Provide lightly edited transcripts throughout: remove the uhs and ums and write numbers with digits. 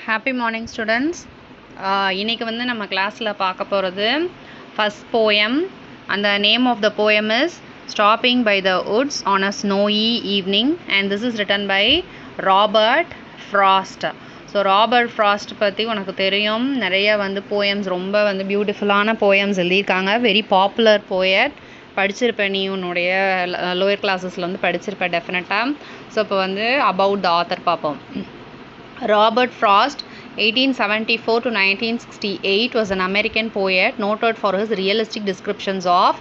Happy morning students. இன்னைக்கு வந்து நம்ம கிளாஸில் பார்க்க போகிறது ஃபஸ்ட் poem. அந்த name of the poem is Stopping by the Woods on a Snowy Evening and this is written by Robert Frost. So Robert frost பற்றி உனக்கு தெரியும், நிறைய வந்து போயம்ஸ், ரொம்ப வந்து பியூட்டிஃபுல்லான போயம்ஸ் எழுதியிருக்காங்க. Very popular poet. படிச்சிருப்பேன், நீ உன்னுடைய லோயர் கிளாஸஸில் வந்து படிச்சிருப்பேன் டெஃபினட்டாக. ஸோ இப்போ வந்து அபவுட் த ஆத்தர் பார்ப்போம். Robert Frost, 1874 to 1968, was an American poet noted for his realistic descriptions of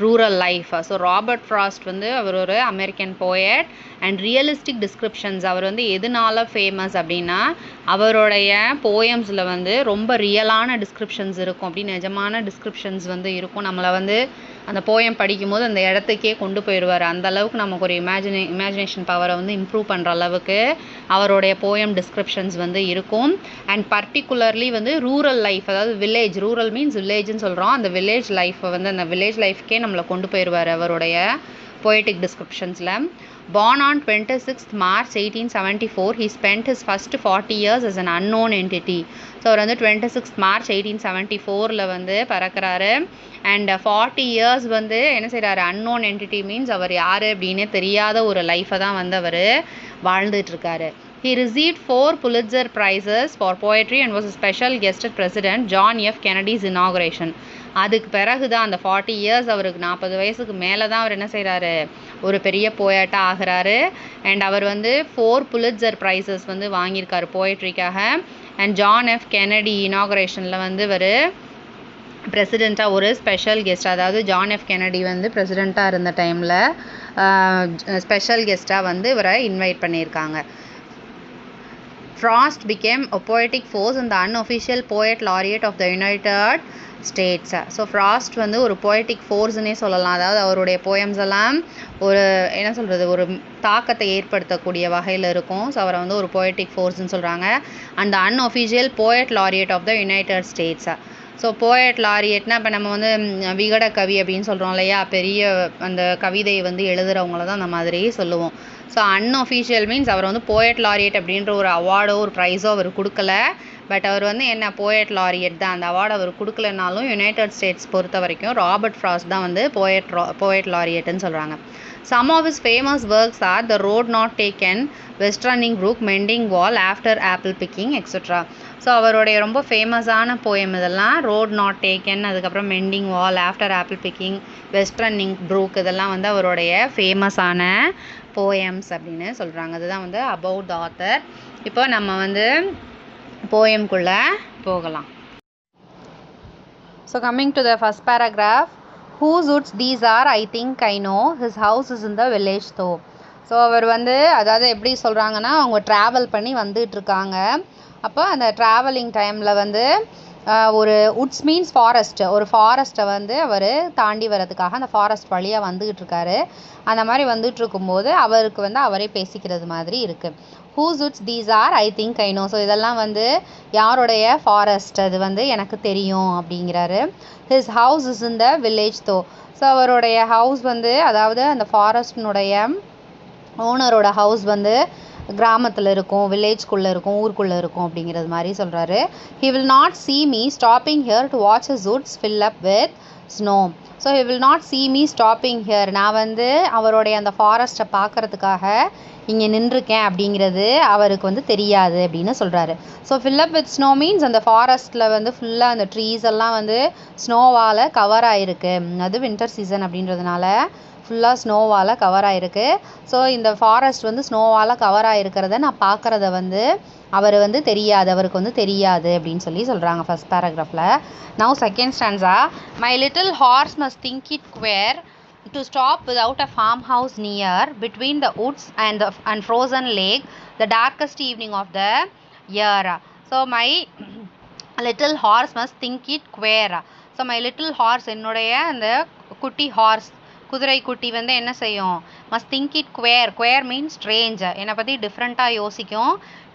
rural life. So Robert Frost வந்து அவர் ஒரு American poet and realistic descriptions. அவர் வந்து எதனால ஃபேமஸ் அப்படின்னா, அவருடைய போயம்ஸில் வந்து ரொம்ப ரியலான டிஸ்கிரிப்ஷன்ஸ் இருக்கும், அப்படி நிஜமான டிஸ்கிரிப்ஷன்ஸ் வந்து இருக்கும். நம்மளை வந்து அந்த போயம் படிக்கும்போது அந்த இடத்துக்கே கொண்டு போயிடுவார். அந்த அளவுக்கு நமக்கு ஒரு இமேஜினேஷன் பவரை வந்து இம்ப்ரூவ் பண்ணுற அளவுக்கு அவருடைய போயம் டிஸ்கிரிப்ஷன்ஸ் வந்து இருக்கும். அண்ட் பர்டிகுலர்லி வந்து ரூரல் லைஃப், அதாவது வில்லேஜ், ரூரல் மீன்ஸ் வில்லேஜ்னு சொல்கிறோம், அந்த வில்லேஜ் லைஃப்பை வந்து அந்த வில்லேஜ் லைஃப்க்கே நம்மளை கொண்டு போயிடுவார் அவருடைய poetic descriptionsல. Born on 26th March 1874, he spent his first 40 years as an unknown entity. So அவர் வந்து 26th March 1874 வந்து பிறக்கிறாரு. அண்ட் 40 years வந்து என்ன செய்கிறாரு, அன்னோன் என்டிட்டி மீன்ஸ் அவர் யார் அப்படின்னு தெரியாத ஒரு லைஃப்பை தான் வந்து அவர் வாழ்ந்துட்டுருக்காரு. He received 4 Pulitzer Prizes for poetry and was a special guest at President John F. Kennedy's inauguration. அதுக்கு பிறகு தான் அந்த 40 years, அவருக்கு 40 வயசுக்கு மேலே தான் அவர் என்ன செய்கிறாரு, ஒரு பெரிய போயட்டாக ஆகிறாரு. அண்ட் அவர் வந்து 4 Pulitzer Prizes வந்து வாங்கியிருக்காரு போயட்ரிக்காக. அண்ட் ஜான் எஃப் கென்னடி இனாகுரேஷனில் வந்து இவர் பிரசிடெண்ட்டாக ஒரு ஸ்பெஷல் கெஸ்ட், அதாவது ஜான் எஃப் கென்னடி வந்து பிரசிடெண்ட்டாக இருந்த டைமில் ஸ்பெஷல் கெஸ்ட்டாக வந்து இவரை இன்வைட் பண்ணியிருக்காங்க. Frost became a poetic force and the unofficial poet laureate of the United States. So frost வந்து ஒரு poetic forceனே சொல்லலாம். அதாவது அவருடைய போயம்ஸ் எல்லாம் ஒரு என்ன சொல்கிறது, ஒரு தாக்கத்தை ஏற்படுத்தக்கூடிய வகையில் இருக்கும். ஸோ அவரை வந்து ஒரு poetic forceன்னு சொல்கிறாங்க. And the unofficial poet laureate of the United States. So poet லாரியட்னா இப்போ நம்ம வந்து விகட கவி அப்படின்னு சொல்கிறோம் இல்லையா, பெரிய அந்த கவிதையை வந்து எழுதுகிறவங்கள தான் அந்த மாதிரி சொல்லுவோம். ஸோ அன்அஃபிஷியல் மீன்ஸ் அவர் வந்து போயட் லாரியட் அப்படின்ற ஒரு அவார்டோ ஒரு ப்ரைஸோ அவர் கொடுக்கல. பட் அவர் வந்து என்ன போயட் லாரியட் தான். அந்த அவார்டு அவர் கொடுக்கலனாலும் யுனைடெட் ஸ்டேட்ஸ் பொறுத்த வரைக்கும் ராபர்ட் ஃப்ராஸ்ட் தான் வந்து போயட் லாரியட்னு சொல்கிறாங்க. Some of his famous works are The Road Not Taken, Westerning Brook, Mending Wall, After Apple Picking, etc. So அவருடைய ரொம்ப ஃபேமஸான போயம் இதெல்லாம் ரோட் நாட் டேக்கன், அதுக்கப்புறம் mending wall, after apple picking, west running brook, இதெல்லாம் வந்து அவருடைய ஃபேமஸான போயம்ஸ் அப்படின்னு சொல்கிறாங்க. அதுதான் வந்து அபவுட் த ஆத்தர். இப்போ நம்ம வந்து போயம்குள்ளே போகலாம். So coming to the first paragraph. Whose woods these are, I think I know, his house is in the village though. So அவர் வந்து அதாவது எப்படி சொல்கிறாங்கன்னா, அவங்க ட்ராவல் பண்ணி வந்துட்டுருக்காங்க. அப்போ அந்த ட்ராவலிங் டைமில் வந்து ஒரு உட்ஸ் மீன்ஸ் ஃபாரஸ்ட், ஒரு ஃபாரஸ்ட்டை வந்து அவர் தாண்டி வர்றதுக்காக அந்த ஃபாரஸ்ட் வழியாக வந்துக்கிட்டு இருக்காரு. அந்த மாதிரி வந்துட்டு இருக்கும்போது அவருக்கு வந்து அவரே பேசிக்கிறது மாதிரி இருக்குது. Whose woods these are, I think I know. So இதெல்லாம் வந்து யாருடைய ஃபாரஸ்ட், அது வந்து எனக்கு தெரியும் அப்படிங்கிறாரு. His house is in the village though. So அவருடைய ஹவுஸ் வந்து, அதாவது அந்த ஃபாரஸ்டினுடைய ஓனரோட ஹவுஸ் வந்து கிராமத்தில் இருக்கும், வில்லேஜ்குள்ளே இருக்கும், ஊருக்குள்ளே இருக்கும் அப்படிங்கிறது மாதிரி சொல்கிறாரு. He will not see me stopping here to watch his woods fill up with snow. So he will not see me stopping here. நான் வந்து அவருடைய அந்த ஃபாரஸ்ட்டை பார்க்குறதுக்காக இங்கே நின்றுருக்கேன் அப்படிங்கிறது அவருக்கு வந்து தெரியாது அப்படின்னு சொல்கிறாரு. So fill up with snow means அந்த ஃபாரஸ்ட்டில் வந்து ஃபுல்லாக அந்த ட்ரீஸ் எல்லாம் வந்து ஸ்னோவால் கவர் ஆகிருக்கு. அது வின்டர் சீசன் அப்படின்றதுனால ஃபுல்லாக ஸ்னோவால் கவர் ஆகிருக்கு. ஸோ இந்த ஃபாரஸ்ட் வந்து ஸ்னோவால் கவர் ஆகிருக்கிறத நான் பார்க்குறத வந்து அவர் வந்து தெரியாது, அவருக்கு வந்து தெரியாது அப்படின்னு சொல்லி சொல்கிறாங்க ஃபஸ்ட் பேராகிராஃபில். Now second stanza. My little horse must think it queer to stop without a farmhouse near, between the woods and frozen lake, the darkest evening of the year. So my little horse must think it queer. So my little horse, என்னுடைய அந்த குட்டி hours, குதிரை குட்டி வந்து என்ன செய்யும், must think it queer means strange, என்னை பற்றி டிஃப்ரெண்ட்டாக யோசிக்கும்.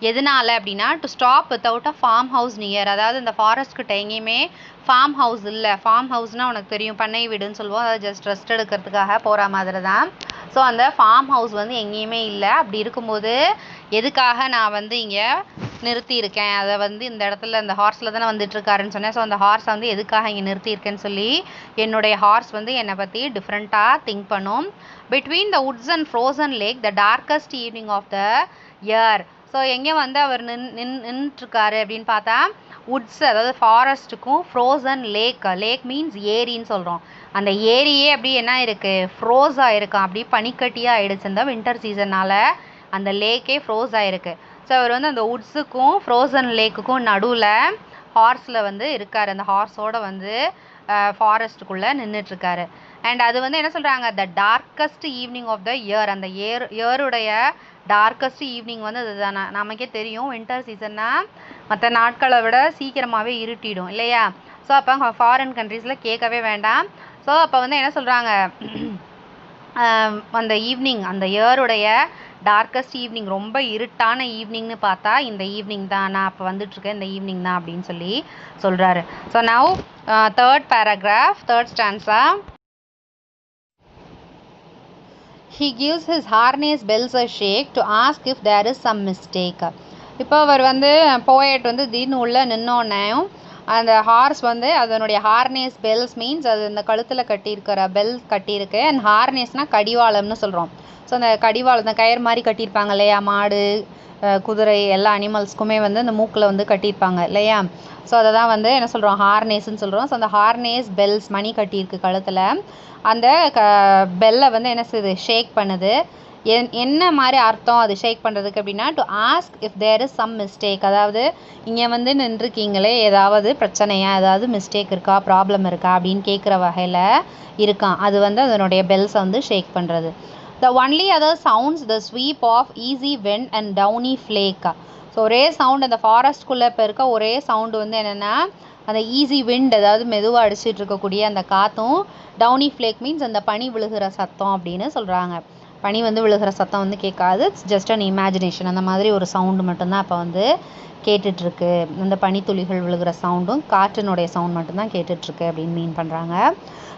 எதனால அப்படின்னா, to stop without a farm house near, அதாவது இந்த ஃபாரஸ்ட்கிட்ட எங்கேயுமே ஃபார்ம் ஹவுஸ் இல்லை. ஃபார்ம் ஹவுஸ்னால் உனக்கு தெரியும், பண்ணை வீடுன்னு சொல்லுவோம், அதாவது ஜஸ்ட் ரெஸ்ட் எடுக்கிறதுக்காக போகிற மாதிரி தான். ஸோ அந்த ஃபார்ம் ஹவுஸ் வந்து எங்கேயுமே இல்லை. அப்படி இருக்கும்போது எதுக்காக நான் வந்து இங்கே நிறுத்தியிருக்கேன், அதை வந்து இந்த இடத்துல இந்த ஹார்ஸில் தானே வந்துட்டுருக்காருன்னு சொன்னேன். ஸோ அந்த ஹார்ஸை வந்து எதுக்காக இங்கே நிறுத்தியிருக்கேன்னு சொல்லி என்னுடைய ஹார்ஸ் வந்து என்னை பற்றி டிஃப்ரெண்ட்டாக திங்க் பண்ணும். Between the woods and frozen lake the darkest evening of the year. So எங்கே வந்து அவர் நின்றுட்டுருக்காரு அப்படின்னு பார்த்தா வுட்ஸ், அதாவது ஃபாரஸ்ட்டுக்கும் ஃப்ரோசன் லேக் மீன்ஸ் ஏரின்னு சொல்கிறோம். அந்த ஏரியே அப்படி என்ன இருக்குது, ஃப்ரோஸ் ஆகிருக்கும், அப்படி பனிக்கட்டியாக ஆகிடுச்சு இந்த வின்டர் சீசனால். அந்த லேக்கே ஃப்ரோஸ் ஆகிருக்கு. ஸோ அவர் வந்து அந்த வுட்ஸுக்கும் ஃப்ரோசன் லேக்குக்கும் நடுவில் ஹார்ஸில் வந்து இருக்கார். அந்த ஹார்ஸோடு வந்து ஃபாரஸ்ட்டுக்குள்ளே நின்றுட்டுருக்காரு. அண்ட் அது வந்து என்ன சொல்கிறாங்க, the darkest evening of the year. அந்த இயருடைய டார்க்கஸ்ட் ஈவினிங் வந்து அதுதான். நமக்கே தெரியும் வின்டர் சீசன்னா மற்ற நாட்களை விட சீக்கிரமாகவே இருட்டிடும் இல்லையா. ஸோ அப்போ ஃபாரின் கண்ட்ரீஸில் கேட்கவே வேண்டாம். ஸோ அப்போ வந்து என்ன சொல்கிறாங்க, அந்த ஈவினிங், அந்த இயருடைய டார்க்கஸ்ட் ஈவினிங், ரொம்ப இருட்டான ஈவினிங்னு பார்த்தா இந்த ஈவினிங் தான், நான் அப்போ வந்துட்டுருக்கேன் இந்த ஈவினிங் தான் அப்படின்னு சொல்லி சொல்கிறாரு. So now third paragraph, third stanza. He gives his harness bells a shake to ask if there is some mistake. இப்போ அவர் வந்து போயட் வந்து திடீர்னு உள்ளே நின்னோன்னையும் அந்த ஹார்ஸ் வந்து அதனுடைய ஹார்னேஸ் பெல்ஸ் மீன்ஸ் அது இந்த கழுத்தில் கட்டியிருக்கிற பெல் கட்டியிருக்கு. அண்ட் ஹார்னேஸ்னால் கடிவாளம்னு சொல்கிறோம். ஸோ அந்த கடிவாளம், அந்த கயிறு மாதிரி கட்டியிருப்பாங்க இல்லையா, மாடு குதிரை எல்லா அனிமல்ஸ்க்குமே வந்து அந்த மூக்கில் வந்து கட்டியிருப்பாங்க இல்லையா. ஸோ அதை தான் வந்து என்ன சொல்கிறோம், ஹார்னேஸ்ன்னு சொல்கிறோம். ஸோ அந்த ஹார்னேஸ் பெல்ஸ், மணி கட்டியிருக்கு கழுத்தில். அந்த பெல்லை வந்து என்ன செய்யுது, ஷேக் பண்ணுது. என்ன மாதிரி அர்த்தம் அது ஷேக் பண்ணுறதுக்கு அப்படின்னா, to ask if there is some mistake. அதாவது இங்கே வந்து நின்றுருக்கீங்களே, ஏதாவது பிரச்சனையா, ஏதாவது மிஸ்டேக் இருக்கா, ப்ராப்ளம் இருக்கா அப்படின்னு கேட்குற வகையில் இருக்கான். அது வந்து அதனுடைய பெல்ஸை வந்து ஷேக் பண்ணுறது. The only other sounds the sweep of easy wind and downy flake. So ஒரே சவுண்ட், அந்த ஃபாரஸ்ட்குள்ளே இப்போ இருக்க ஒரே சவுண்டு வந்து என்னென்னா அந்த ஈஸி விண்ட், அதாவது மெதுவாக அடிச்சுட்டு இருக்கக்கூடிய அந்த காற்றும், டவுனி ஃப்ளேக் மீன்ஸ் அந்த பனி விழுகிற சத்தம் அப்படின்னு சொல்கிறாங்க. பனி வந்து விழுகிற சத்தம் வந்து கேட்காது, இட்ஸ் ஜஸ்ட் அன் இமேஜினேஷன். அந்த மாதிரி ஒரு சவுண்டு மட்டும்தான் அப்போ வந்து கேட்டுட்ருக்கு. இந்த பனித்துளிகள் விழுகிற சவுண்டும் காற்றினுடைய சவுண்ட் மட்டும்தான் கேட்டுட்ருக்கு அப்படின்னு மீன் பண்ணுறாங்க.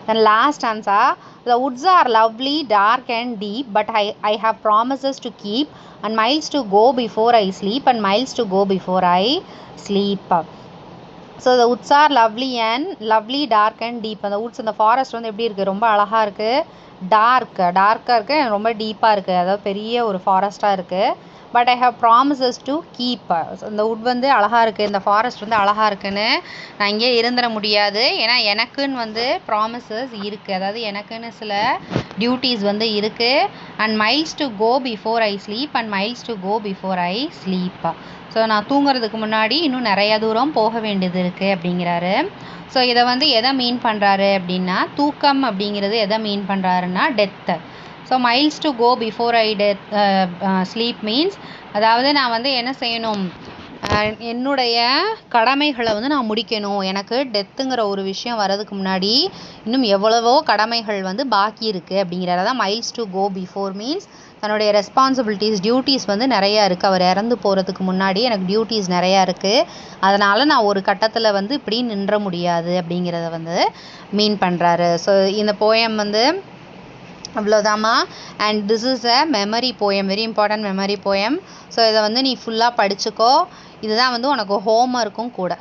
Then last answer, the woods are lovely, dark and deep, but I have promises to keep and miles to go before I sleep and miles to go before I sleep. So the woods are lovely, dark and deep. அந்த woods, அந்த forest வந்து எப்படி இருக்குது, ரொம்ப அழகாக இருக்குது, டார்க்காக இருக்குது, ரொம்ப டீப்பாக இருக்குது, அதாவது பெரிய ஒரு ஃபாரஸ்ட்டாக இருக்குது. But I have promises to keep. இந்த வுட் வந்து அழகாக இருக்குது, இந்த ஃபாரஸ்ட் வந்து அழகாக இருக்குன்னு நான் இங்கே இருந்துட முடியாது. ஏன்னா எனக்குன்னு வந்து ப்ராமிசஸ் இருக்குது, அதாவது எனக்குன்னு சில டியூட்டிஸ் வந்து இருக்குது. And miles to go before I sleep and miles to go before I sleep. So நான் தூங்குறதுக்கு முன்னாடி இன்னும் நிறைய தூரம் போக வேண்டியது இருக்குது அப்படிங்கிறாரு. ஸோ இதை வந்து எதை மீன் பண்ணுறாரு அப்படின்னா, தூக்கம் அப்படிங்கிறது எதை மீன் பண்ணுறாருன்னா death. So miles to go before I sleep means, அதாவது நான் வந்து என்ன செய்யணும், என்னுடைய கடமைகளை வந்து நான் முடிக்கணும். எனக்கு டெத்துங்கிற ஒரு விஷயம் வர்றதுக்கு முன்னாடி இன்னும் எவ்வளவோ கடமைகள் வந்து பாக்கி இருக்குது அப்படிங்கிறத தான் miles to go before means. தன்னுடைய ரெஸ்பான்சிபிலிட்டிஸ், டியூட்டிஸ் வந்து நிறையா இருக்குது. அவர் இறந்து போகிறதுக்கு முன்னாடி எனக்கு டியூட்டிஸ் நிறையா இருக்குது, அதனால் நான் ஒரு கட்டத்தில் வந்து இப்படி நின்ற முடியாது அப்படிங்கிறத வந்து மீன் பண்ணுறாரு. ஸோ இந்த போயம் வந்து அவ்வளோதாம்மா. And this is a memory poem, very important memory poem. So இதை வந்து நீ ஃபுல்லாக படிச்சுக்கோ. இதுதான் வந்து உனக்கு ஹோம்ஒர்க்கும் கூட.